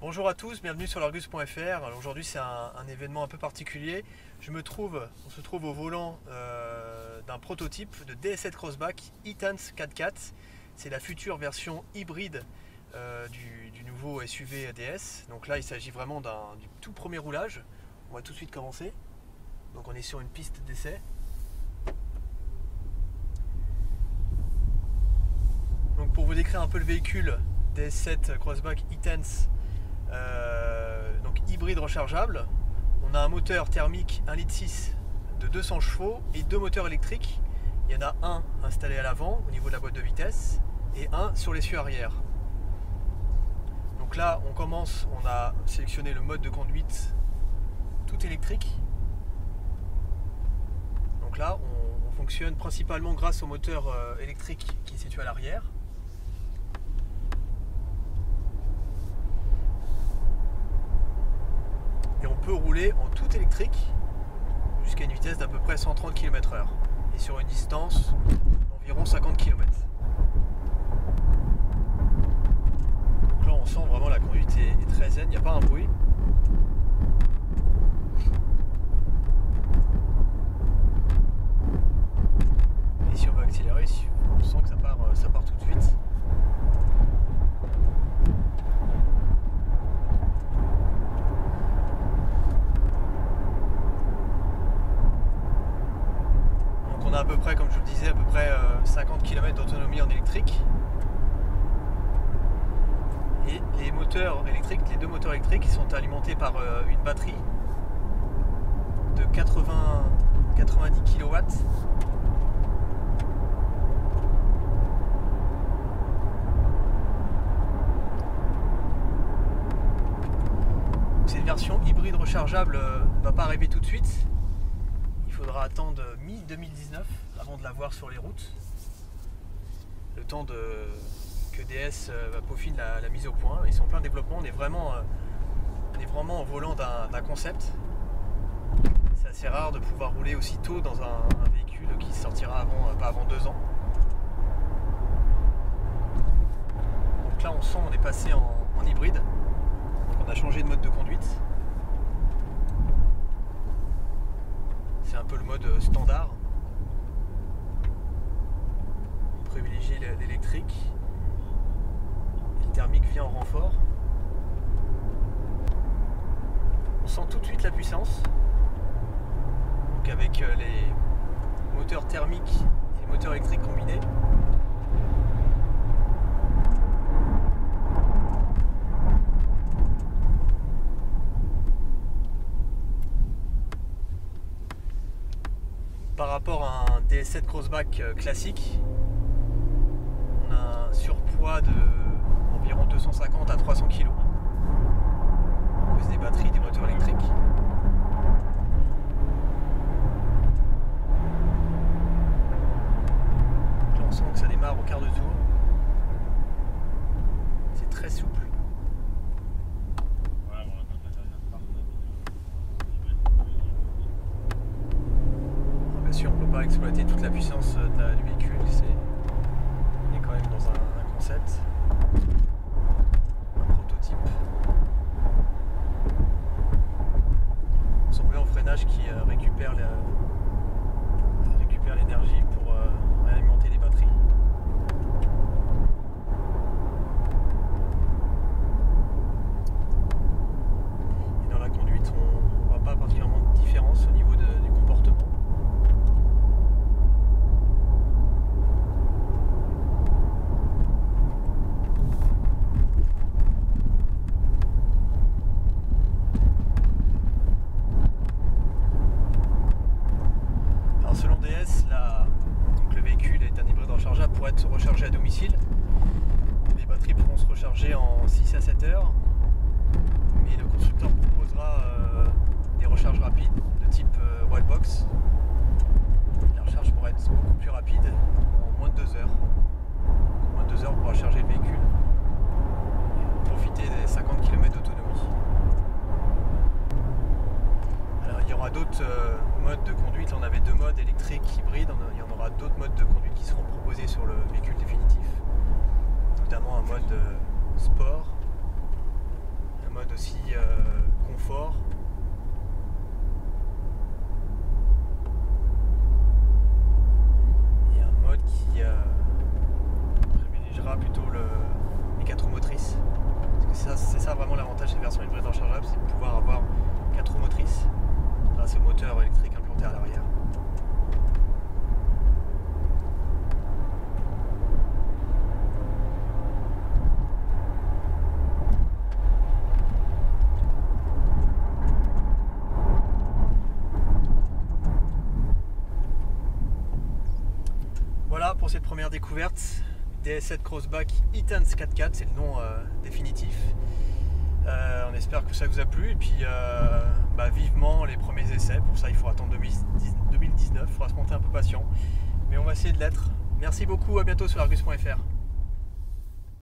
Bonjour à tous, bienvenue sur l'Argus.fr. Aujourd'hui c'est un événement un peu particulier. On se trouve au volant d'un prototype de DS7 Crossback e-Tense 4x4. C'est la future version hybride du nouveau SUV DS. Donc là il s'agit vraiment du tout premier roulage. On va tout de suite commencer. Donc on est sur une piste d'essai. Donc pour vous décrire un peu le véhicule DS7 Crossback e-Tense, donc hybride rechargeable, on a un moteur thermique 1,6 litre de 200 chevaux et deux moteurs électriques. Il y en a un installé à l'avant au niveau de la boîte de vitesse et un sur l'essieu arrière. Donc là on a sélectionné le mode de conduite tout électrique. Donc là on fonctionne principalement grâce au moteur électrique qui est situé à l'arrière. Et on peut rouler en tout électrique jusqu'à une vitesse d'à peu près 130 km/h et sur une distance d'environ 50 km. Donc là on sent vraiment la conduite est très zen, il n'y a pas un bruit. Et si on veut accélérer, on sent que ça part tout de suite. On a à peu près, comme je vous le disais, 50 km d'autonomie en électrique. Et les moteurs électriques, les deux moteurs électriques, sont alimentés par une batterie de 90 kW. Cette version hybride rechargeable ne va pas arriver tout de suite. Il faudra attendre mi-2019 avant de la voir sur les routes. Le temps que DS peaufine la mise au point. Ils sont en plein développement. On est vraiment au volant d'un concept. C'est assez rare de pouvoir rouler aussi tôt dans un véhicule qui sortira pas avant 2 ans. Donc là on sent on est passé en hybride. Donc on a changé de mode de conduite. C'est un peu le mode standard. On privilégie l'électrique. Le thermique vient en renfort. On sent tout de suite la puissance. Donc avec les moteurs thermiques et les moteurs électriques combinés. Par rapport à un DS7 Crossback classique, on a un surpoids d'environ 250 à 300 kg à cause des batteries des moteurs électriques. Là on sent que ça démarre au quart de tour. C'est très souple. On ne peut pas exploiter toute la puissance du véhicule, on est quand même dans un concept, un prototype. On sent bien au freinage qui récupère l'énergie pour réalimenter les batteries. Et dans la conduite, on ne voit pas particulièrement de différence au niveau du comportement. Selon DS, donc le véhicule est un hybride rechargeable pour être rechargé à domicile. Les batteries pourront se recharger en 6 à 7 heures, mais le constructeur proposera des recharges rapides de type Wallbox. La recharge pourra être beaucoup plus rapide, en moins de 2 heures. En moins de 2 heures, on pourra charger le véhicule et profiter des 50 km d'autonomie. Il y aura d'autres modes de conduite. Là, on avait 2 modes électriques, hybrides. Il y en aura d'autres modes de conduite qui seront proposés sur le véhicule définitif. Notamment un mode sport, un mode mode aussi confort. Et un mode qui privilégiera plutôt les 4 roues motrices. Parce que c'est ça vraiment l'avantage des versions hybrides rechargeables, c'est de pouvoir avoir 4 roues motrices grâce au moteur électrique implanté à l'arrière. Voilà pour cette première découverte. DS7 Crossback E-Tense 4x4, c'est le nom définitif. On espère que ça vous a plu et puis vivement les premiers essais. Pour ça il faut attendre 2019, il faudra se monter un peu patient. Mais on va essayer de l'être. Merci beaucoup, à bientôt sur Argus.fr.